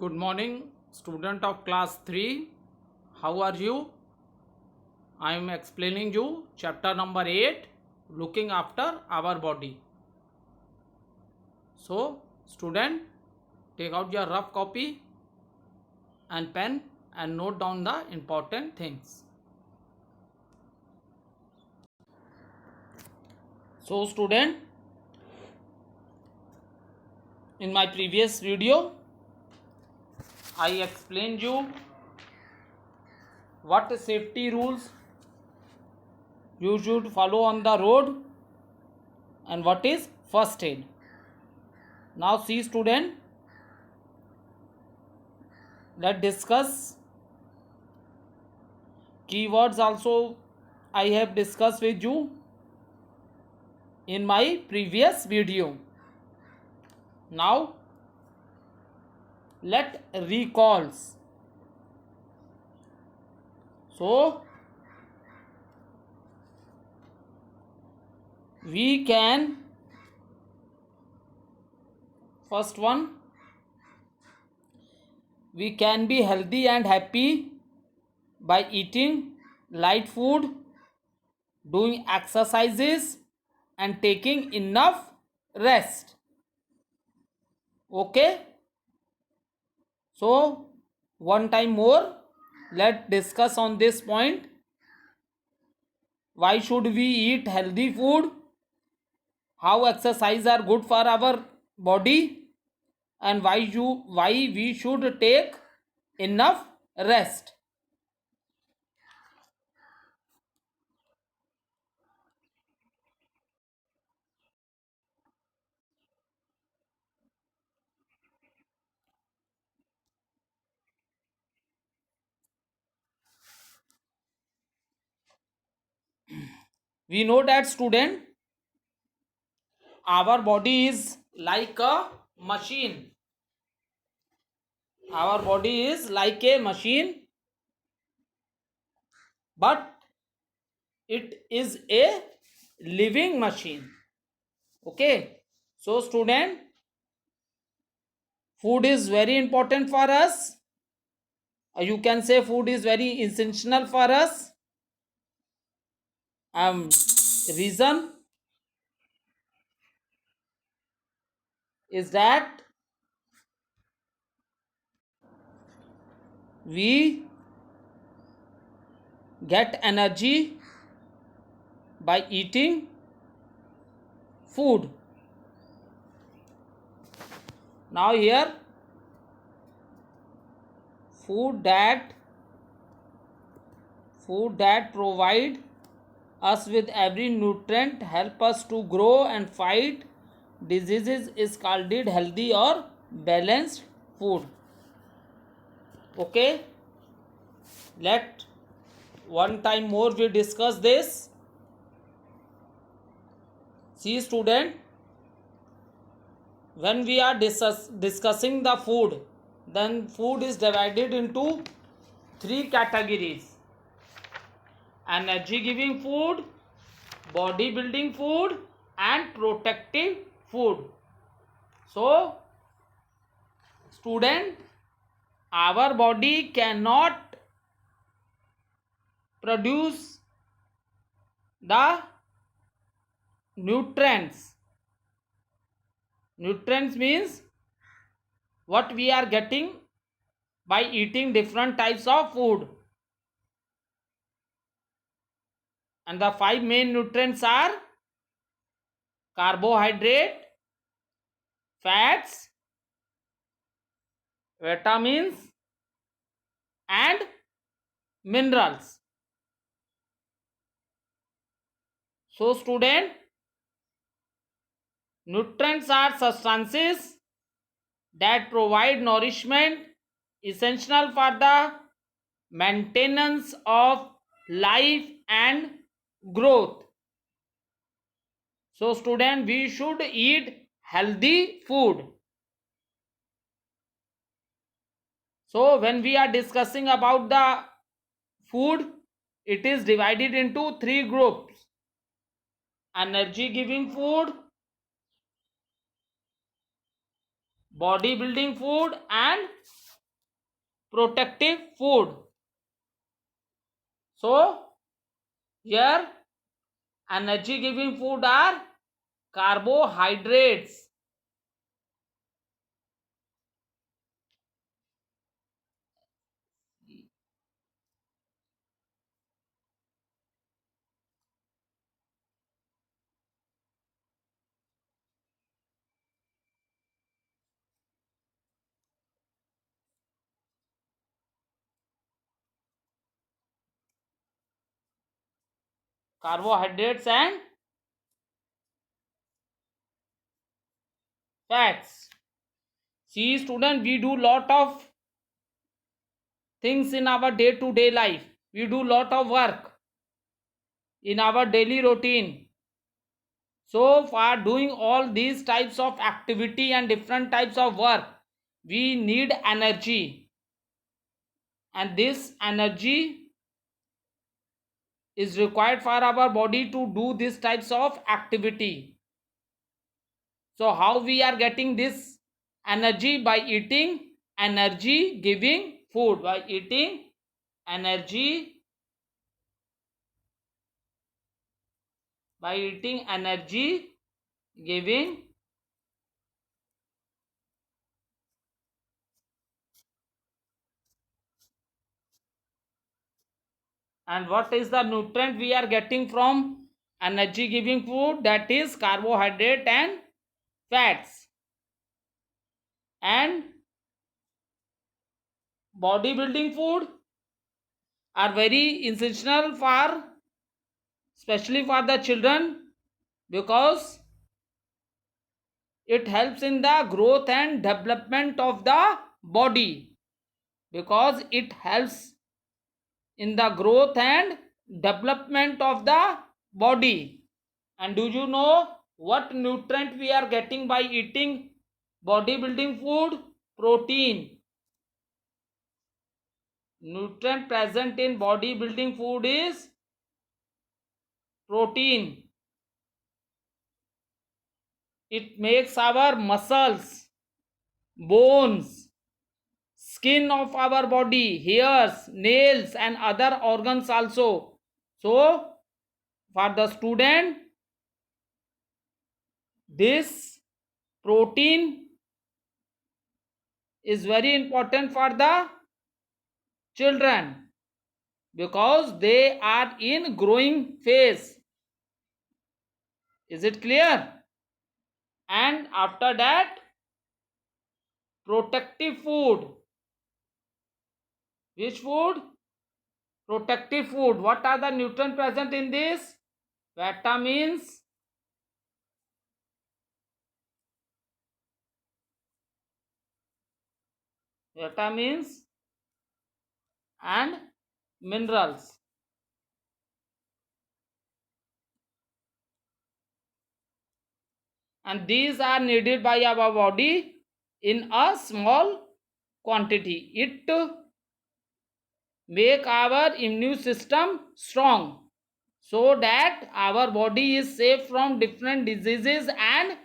Good morning, student of class 3. How are you? I am explaining you chapter number 8, looking after our body. So, student, take out your rough copy and pen and note down the important things. So, student, in my previous video, I explained you what safety rules you should follow on the road and what is first aid. Now see student, let's discuss keywords also I have discussed with you in my previous video. Now let recalls. So we can, first one, we can be healthy and happy by eating light food, doing exercises and taking enough rest. Okay, so one time more let's discuss on this point. Why should we eat healthy food, how exercise are good for our body, and why we should take enough rest. We know that student, our body is like a machine. Our body is like a machine, but it is a living machine. Okay, so student, food is very important for us. You can say food is very essential for us. Reason is that we get energy by eating food. Now here, food that provide us with every nutrient, help us to grow and fight diseases is called healthy or balanced food. Okay, let one time more we discuss this. See student, when we are discussing the food, then food is divided into three categories: energy giving food, body building food, and protective food. So student, our body cannot produce the nutrients. Nutrients means what we are getting by eating different types of food. And the five main nutrients are carbohydrate, fats, vitamins, and minerals. So student, nutrients are substances that provide nourishment essential for the maintenance of life and growth. So student, we should eat healthy food. So when we are discussing about the food, it is divided into three groups: energy giving food, body building food, and protective food. So here energy giving food are carbohydrates. Carbohydrates and fats. See student, we do lot of things in our day to day life. We do lot of work in our daily routine. So for doing all these types of activity and different types of work, we need energy, and this energy is required for our body to do these types of activity. So how we are getting this energy? By eating energy giving food. By eating energy, by eating energy giving and what is the nutrient we are getting from energy giving food? That is carbohydrate and fats. And bodybuilding food are very essential for, especially for the children, because it helps in the growth and development of the body, because it helps in the growth and development of the body. And do you know what nutrient we are getting by eating bodybuilding food? Protein. Nutrient present in bodybuilding food is protein. It makes our muscles, bones, skin of our body, hairs, nails and other organs also. So for the student, this protein is very important for the children, because they are in growing phase. Is it clear? And after that, protective food. Which food? Protective food. What are the nutrients present in this? Vitamins, vitamins and minerals. And these are needed by our body in a small quantity. It make our immune system strong, so that our body is safe from different diseases and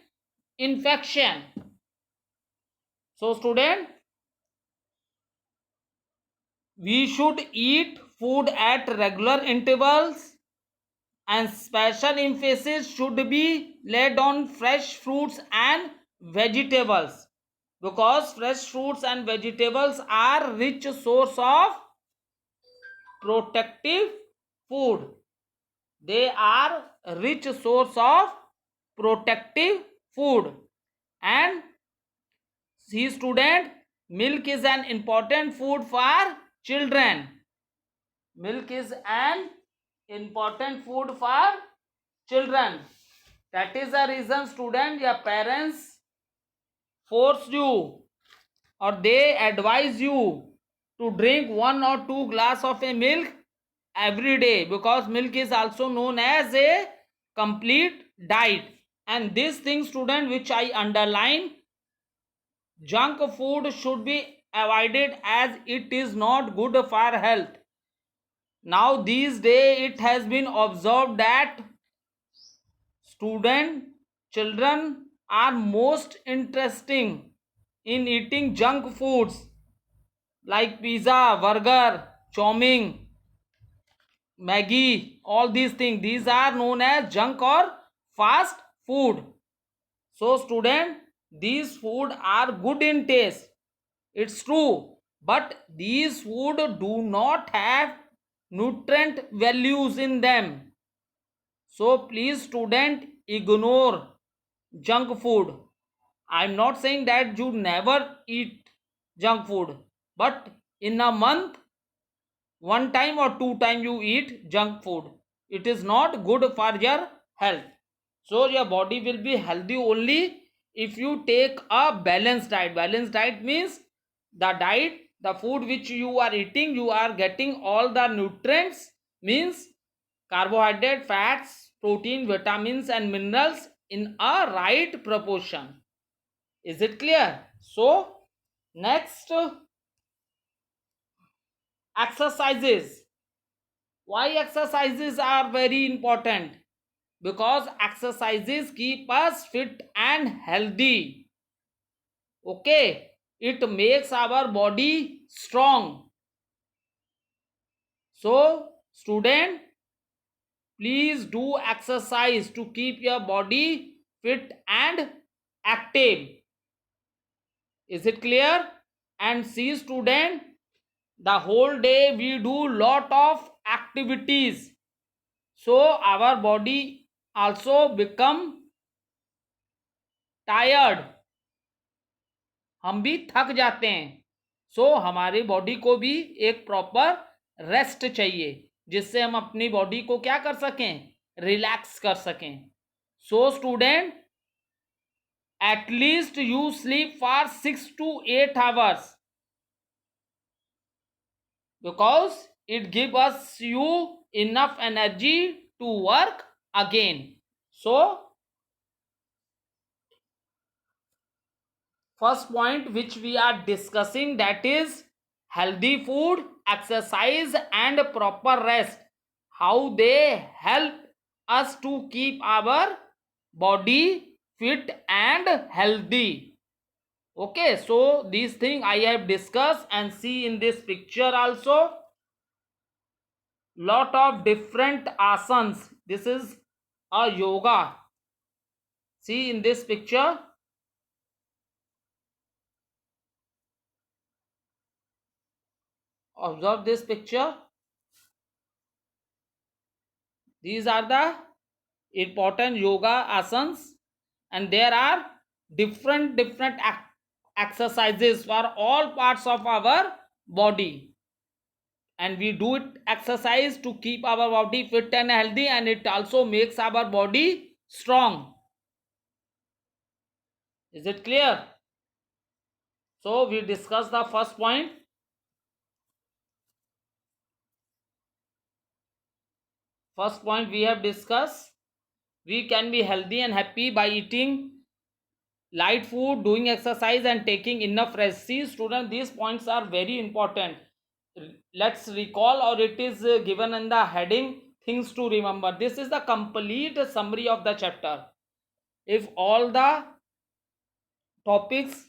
infection. So student, we should eat food at regular intervals, and special emphasis should be laid on fresh fruits and vegetables, because fresh fruits and vegetables are rich source of protective food. They are rich source of protective food. And see student, milk is an important food for children. Milk is an important food for children. That is the reason student, your parents force you or they advise you to drink 1 or 2 glass of a milk every day, because milk is also known as a complete diet. And this thing student, which I underline, junk food should be avoided as it is not good for health. Now these days it has been observed that children are most interesting in eating junk foods, like pizza, burger, chowming, Maggie, all these things, these are known as junk or fast food. So student, these food are good in taste, it's true, but these food do not have nutrient values in them. So please student, ignore junk food. I'm not saying that you never eat junk food, but in a month, one time or two time you eat junk food, it is not good for your health. So your body will be healthy only if you take a balanced diet. Balanced diet means the diet, the food which you are eating, you are getting all the nutrients, means carbohydrate, fats, protein, vitamins and minerals in a right proportion. Is it clear? So next, exercises. Why exercises are very important? Because exercises keep us fit and healthy. Okay, it makes our body strong. So student, please do exercise to keep your body fit and active. Is it clear? And see student, the whole day we do lot of activities, so our body also become tired, हम भी थक जाते हैं. सो हमारी body को भी एक proper rest चाहिए, जिससे हम अपनी बॉडी को क्या कर सकें, रिलैक्स कर सकें. So student, at least you sleep for 6 to 8 hours because it gives us you enough energy to work again. So first point which we are discussing, that is healthy food, exercise and proper rest, how they help us to keep our body fit and healthy. Okay, so these things I have discussed, and see in this picture also lot of different asanas. This is a yoga. See in this picture, observe this picture. These are the important yoga asanas, and there are different exercises for all parts of our body, and we do it exercise to keep our body fit and healthy, and it also makes our body strong. Is it clear? So we discuss the first point. First point we have discussed, we can be healthy and happy by eating light food, doing exercise and taking enough rest. See students, these points are very important. Let's recall, or it is given in the heading, things to remember. This is the complete summary of the chapter. If all the topics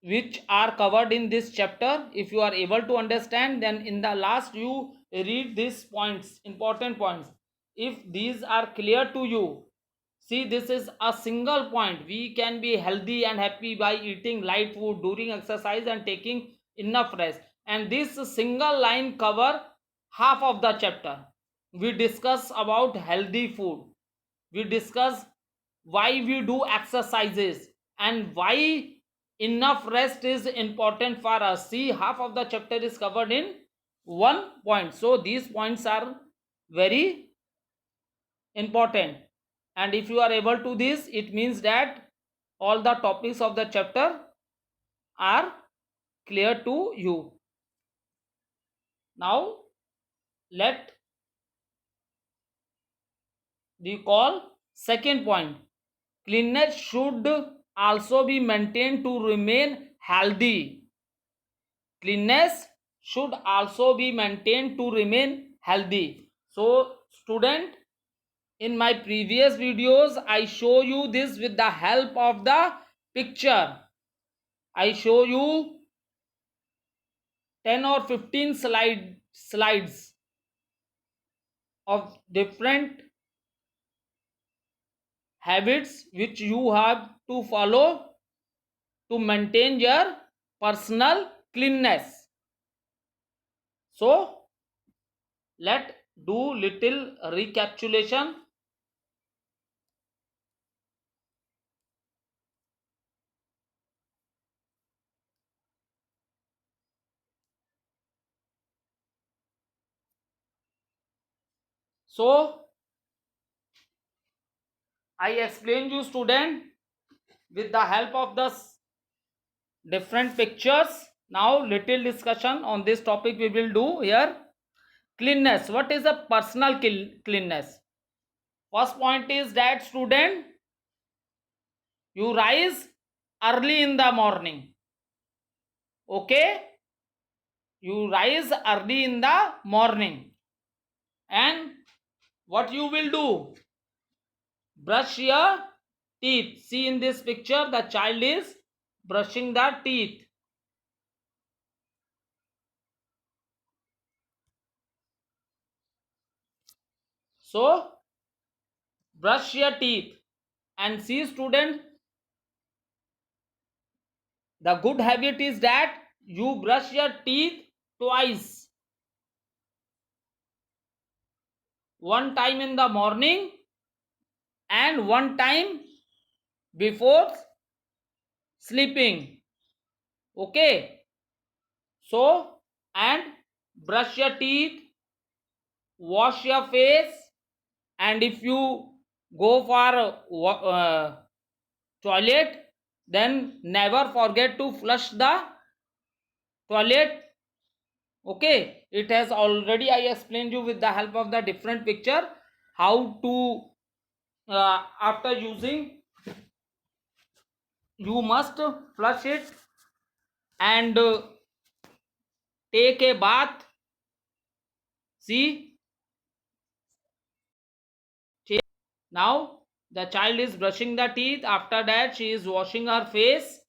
which are covered in this chapter, if you are able to understand, then in the last you read these points, important points. If these are clear to you, see, this is a single point. We can be healthy and happy by eating light food, doing exercise and taking enough rest. And this single line cover half of the chapter. We discuss about healthy food. We discuss why we do exercises and why enough rest is important for us. See, half of the chapter is covered in one point. So these points are very important, and if you are able to this, it means that all the topics of the chapter are clear to you. Now let recall second point. Cleanness should also be maintained to remain healthy. Cleanness should also be maintained to remain healthy. So student, in my previous videos I show you this with the help of the picture. I show you 10 or 15 slides of different habits which you have to follow to maintain your personal cleanness. So let do little recapitulation. So I explained you student with the help of the different pictures. Now little discussion on this topic we will do here. Cleanness. What is a personal cleanness? First point is that student, you rise early in the morning. Okay? You rise early in the morning. And what you will do? Brush your teeth. See in this picture, the child is brushing the teeth. So, brush your teeth. And see student, the good habit is that you brush your teeth twice. One time in the morning and one time before sleeping. Okay? So, and brush your teeth, wash your face, and if you go for toilet, then never forget to flush the toilet. Okay, it has already I explained you with the help of the different picture how to after using you must flush it and take a bath. See, now the child is brushing the teeth. After that she is washing her face,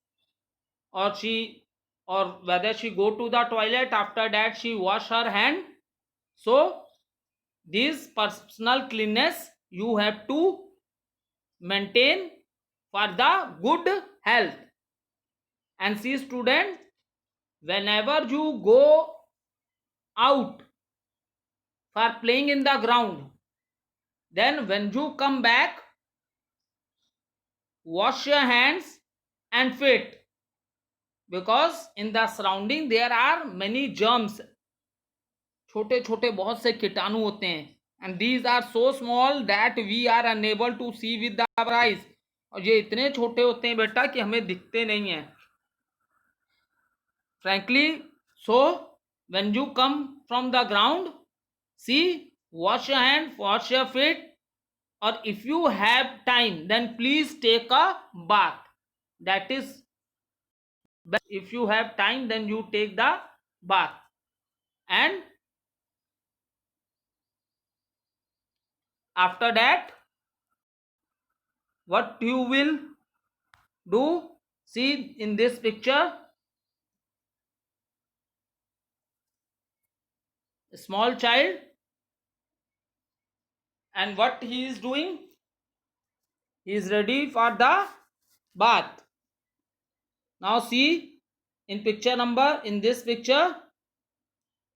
or whether she go to the toilet. After that she wash her hand. So this personal cleanness you have to maintain for the good health. And see student, whenever you go out for playing in the ground, then when you come back, wash your hands and feet, because in the surrounding there are many germs. छोटे छोटे बहुत से कीटाणु होते हैं, and these are so small that we are unable to see with our eyes. और ये इतने छोटे होते हैं बेटा कि हमें दिखते नहीं हैं frankly. So when you come from the ground, see, wash your hand, wash your feet, or if you have time then please take a bath. That is best. If you have time then you take the bath. And after that what you will do, see in this picture, a small child, and what he is doing, he is ready for the bath. Now see in picture number, in this picture,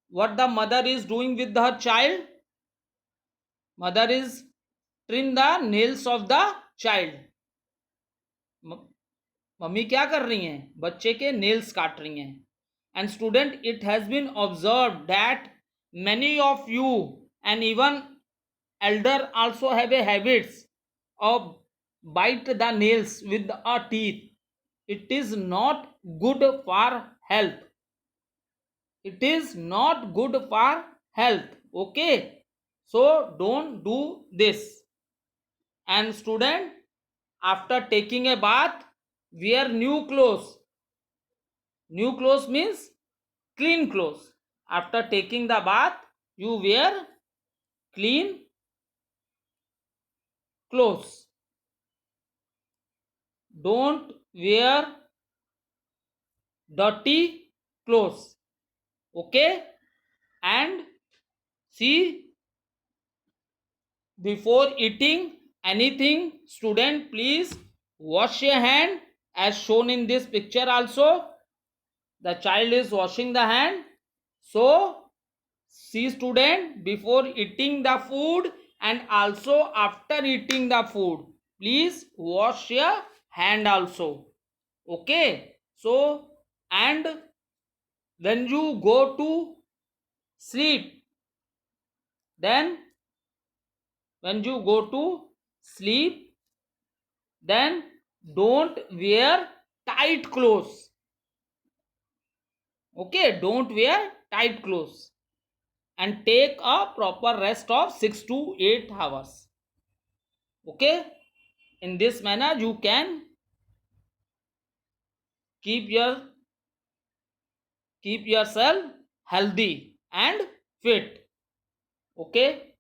what the mother is doing with her child. Mother is trim the nails of the child. Mummy क्या कर रही हैं, बच्चे के nails काट रही हैं. And student, it has been observed that many of you and even elder also have a habits of bite the nails with our teeth. It is not good for health. It is not good for health. Okay, so don't do this. And student, after taking a bath, wear new clothes. New clothes means clean clothes. After taking the bath, you wear clean clothes. Don't wear dirty clothes. Okay, and see, before eating anything, student, please wash your hand, as shown in this picture. Also the child is washing the hand. So see, student, before eating the food and also after eating the food, please wash your hand also. Okay, so, and when you go to sleep, then when you go to sleep, then don't wear tight clothes. Okay, don't wear tight clothes, and take a proper rest of 6 to 8 hours. Okay, in this manner you can keep your keep yourself healthy and fit. Okay,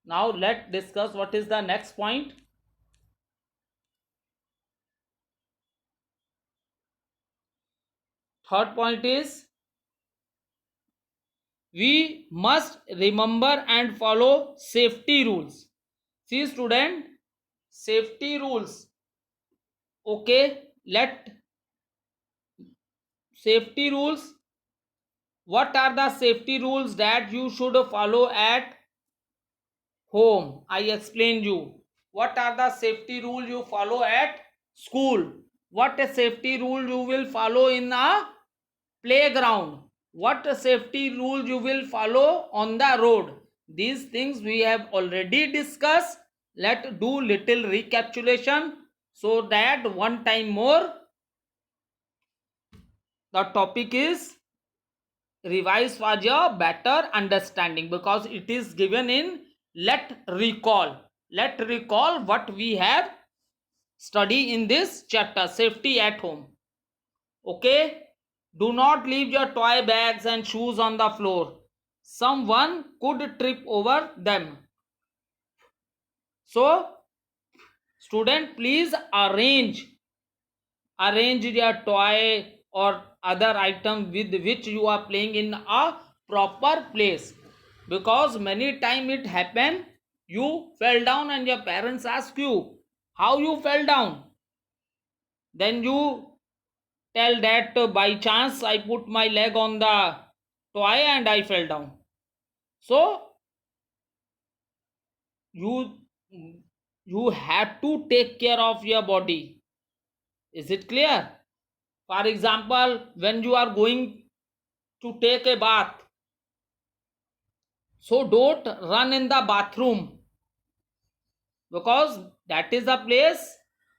now let's discuss what is the next point. Third point is, we must remember and follow safety rules. See, student, safety rules. Okay, let safety rules. What are the safety rules that you should follow at home? I explain you. What are the safety rules you follow at school? What a safety rule you will follow in a playground? What a safety rule you will follow on the road? These things we have already discussed. Let's do little recapitulation so that one time more. The topic is revise for your better understanding, because it is given in let recall. Let recall what we have studied in this chapter, safety at home. Okay, do not leave your toy bags and shoes on the floor. Someone could trip over them. So student, please arrange your toy or other item with which you are playing in a proper place, because many time it happen you fell down and your parents ask you how you fell down, then you tell that by chance I put my leg on the toy and I fell down. So you you have to take care of your body. Is it clear? For example, when you are going to take a bath, so don't run in the bathroom, because that is a place,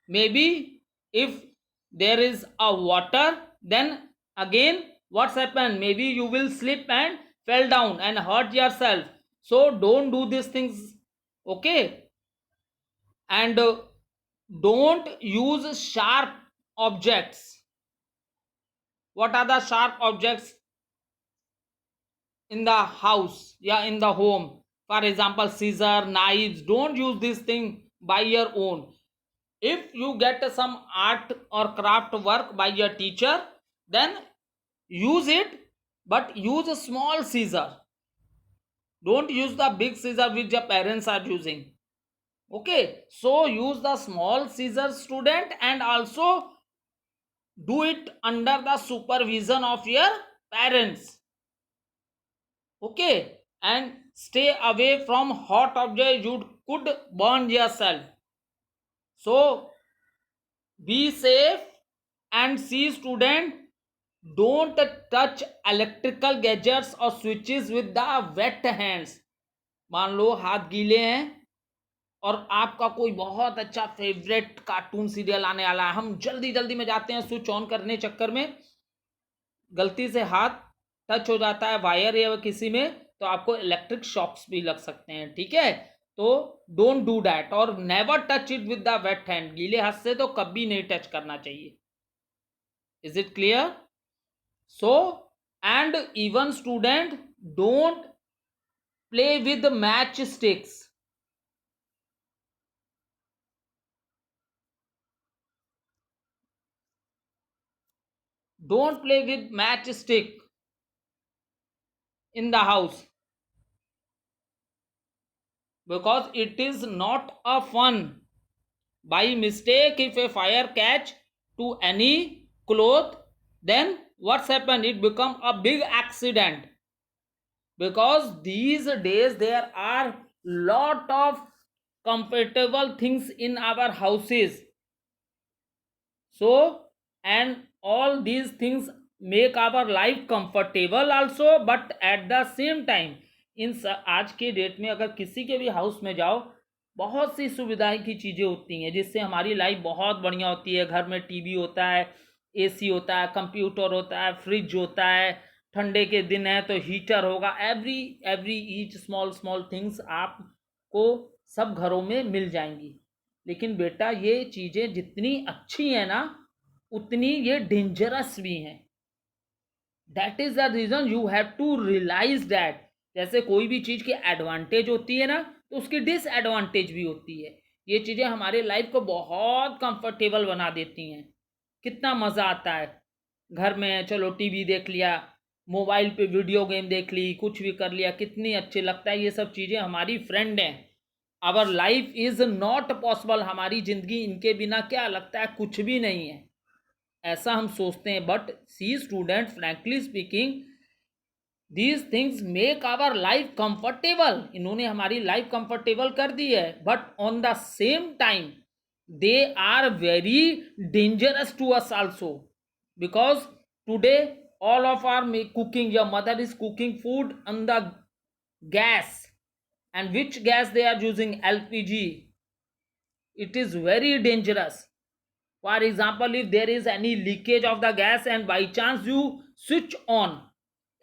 maybe if there is a water, then again what's happened, maybe you will slip and fell down and hurt yourself. So don't do these things. Okay, and don't use sharp objects. What are the sharp objects in the house, yeah, in the home? For example, scissor, knives. Don't use this thing by your own. If you get some art or craft work by your teacher, then use it, but use a small scissor. Don't use the big scissor which your parents are using. Okay, so use the small scissor, student, and also do it under the supervision of your parents. Okay, and stay away from hot objects, you could burn yourself. So be safe. And see, student, don't touch electrical gadgets or switches with the wet hands. मान लो हाथ गीले हैं और आपका कोई बहुत अच्छा favourite cartoon serial आने वाला है, हम जल्दी जल्दी में जाते हैं स्विच ऑन करने चक्कर में, गलती से हाथ टच हो जाता है वायर या किसी में, तो आपको इलेक्ट्रिक शॉक्स भी लग सकते हैं. ठीक है, तो डोंट डू दैट, और never touch it with the wait hand. गीले हाथ से तो कभी नहीं टच करना चाहिए. Is it clear? So, and even student, don't play with the matchsticks. Don't play with matchstick. in the house, because it is not a fun. By mistake, if a fire catch to any cloth, then what's happened? It become a big accident, because these days there are lot of comfortable things in our houses. So, and all these things make our life comfortable also, but at the same time इन आज के date में अगर किसी के भी house में जाओ, बहुत सी सुविधाएं की चीज़ें होती हैं जिससे हमारी लाइफ बहुत बढ़िया होती है. घर में टीवी होता है, एसी होता है, कंप्यूटर होता है, फ्रिज होता है, ठंडे के दिन है तो हीटर होगा. Every each small small things आपको सब घरों में मिल जाएंगी. लेकिन बेटा ये चीज़ें जितनी अच्छी हैं ना, उतनी ये डेंजरस भी हैं. That is the reason you have to realize that. जैसे कोई भी चीज़ की एडवांटेज होती है ना, तो उसकी डिसएडवांटेज भी होती है. ये चीज़ें हमारे लाइफ को बहुत कंफर्टेबल बना देती हैं. कितना मज़ा आता है घर में, चलो टीवी देख लिया, मोबाइल पे वीडियो गेम देख ली, कुछ भी कर लिया, कितनी अच्छी लगता है. ये सब चीज़ें हमारी फ्रेंड हैं. Our life is not possible. हमारी जिंदगी इनके बिना क्या लगता है कुछ भी नहीं है, ऐसा हम सोचते हैं. But see student, frankly speaking, these things make our life comfortable. इन्होंने हमारी लाइफ कंफर्टेबल कर दी है, but on the same time they are very dangerous to us also, because today all of our cooking, your mother is cooking food on the gas. And which gas they are using? LPG. It is very dangerous. For example, if there is any leakage of the gas and by chance you switch on,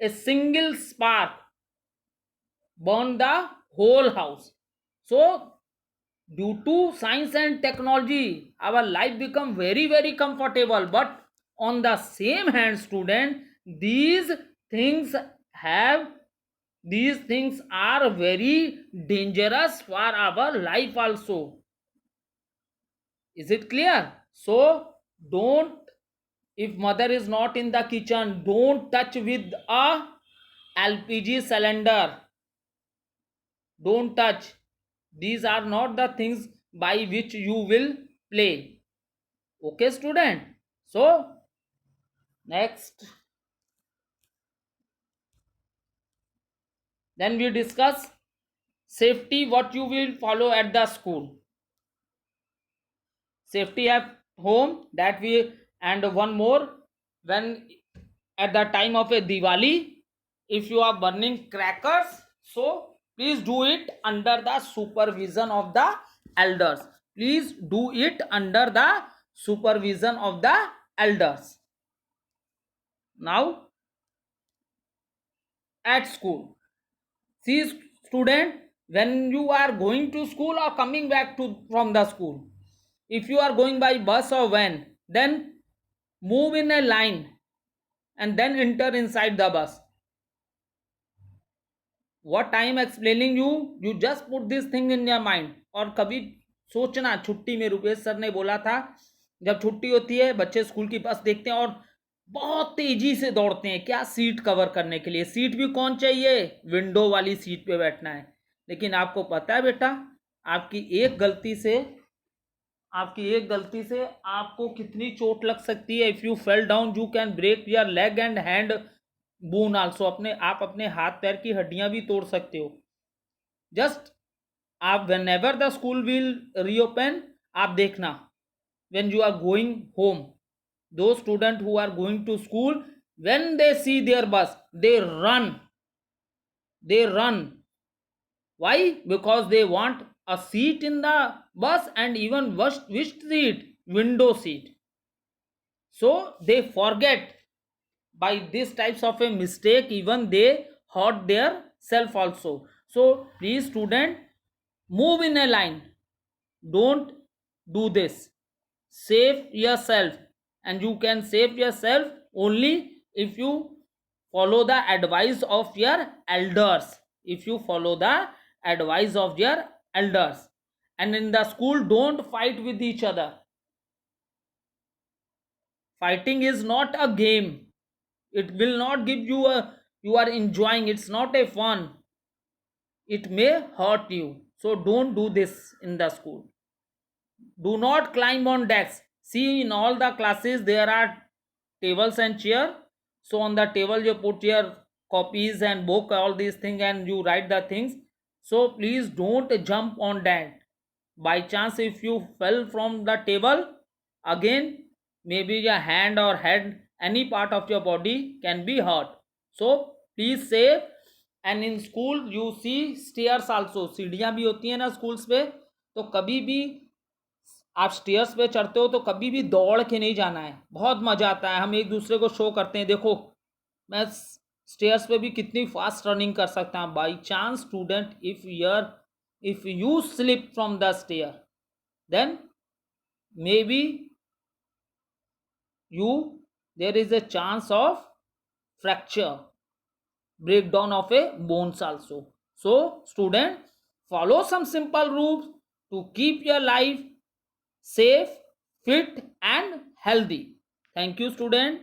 a single spark burn the whole house. So due to science and technology, our life become very comfortable. But on the same hand, student, these things are very dangerous for our life also. Is it clear? So don't, if mother is not in the kitchen, don't touch with a LPG cylinder. Don't touch. These are not the things by which you will play. Okay student? So next, then we discuss safety, what you will follow at the school. Safety at home, that we, and one more, when at the time of a Diwali, if you are burning crackers, so please do it under the supervision of the elders. Please do it under the supervision of the elders. Now at school, see student, when you are going to school or coming back from the school, if you are going by bus or van, then move in a line and then enter inside the bus. What I am explaining you just put this thing in your mind. और कभी सोचना, छुट्टी में Rupesh sir ने बोला था, जब छुट्टी होती है बच्चे स्कूल की बस देखते हैं और बहुत तेजी से दौड़ते हैं, क्या, सीट कवर करने के लिए. सीट भी कौन चाहिए? विंडो वाली सीट पे बैठना है. लेकिन आपको पता है बेटा, आपकी एक गलती से आपको कितनी चोट लग सकती है. If you fell down, you can break your leg and hand bone also. आप अपने हाथ पैर की हड्डियां भी तोड़ सकते हो. जस्ट आप when ever the school will reopen, आप देखना, when you are going home, those students who are going to school, when they see their bus, they run. Why? Because they want a seat in the bus, and even which seat? Window seat. So they forget. By these types of a mistake, even they hurt their self also. So please student, move in a line. Don't do this. Save yourself, and you can save yourself only if you follow the advice of your elders. If you follow the advice of your elders. And in the school, don't fight with each other. Fighting is not a game. It will not give you you are enjoying, it's not a fun, it may hurt you. So don't do this in the school. Do not climb on desks. See, in all the classes there are tables and chair. So on the table you put your copies and book, all these things, and you write the things. So please don't jump on that. By chance if you fell from the table, again maybe your hand or head, any part of your body can be hurt. So please save. And in school you see stairs also, सीढ़ियां भी होती है ना schools पे, तो कभी भी आप स्टेयर्स पे चढ़ते हो तो कभी भी दौड़ के नहीं जाना है, बहुत मजा आता है। हम एक दूसरे को शो करते हैं, देखो मैं स्टेयर्स पे भी कितनी फास्ट रनिंग कर सकता हूँ। By chance student, if you slip from the stair, then may be you there is a chance of fracture, breakdown of a bones also. So student, follow some simple rules to keep your life safe, fit and healthy. Thank you student.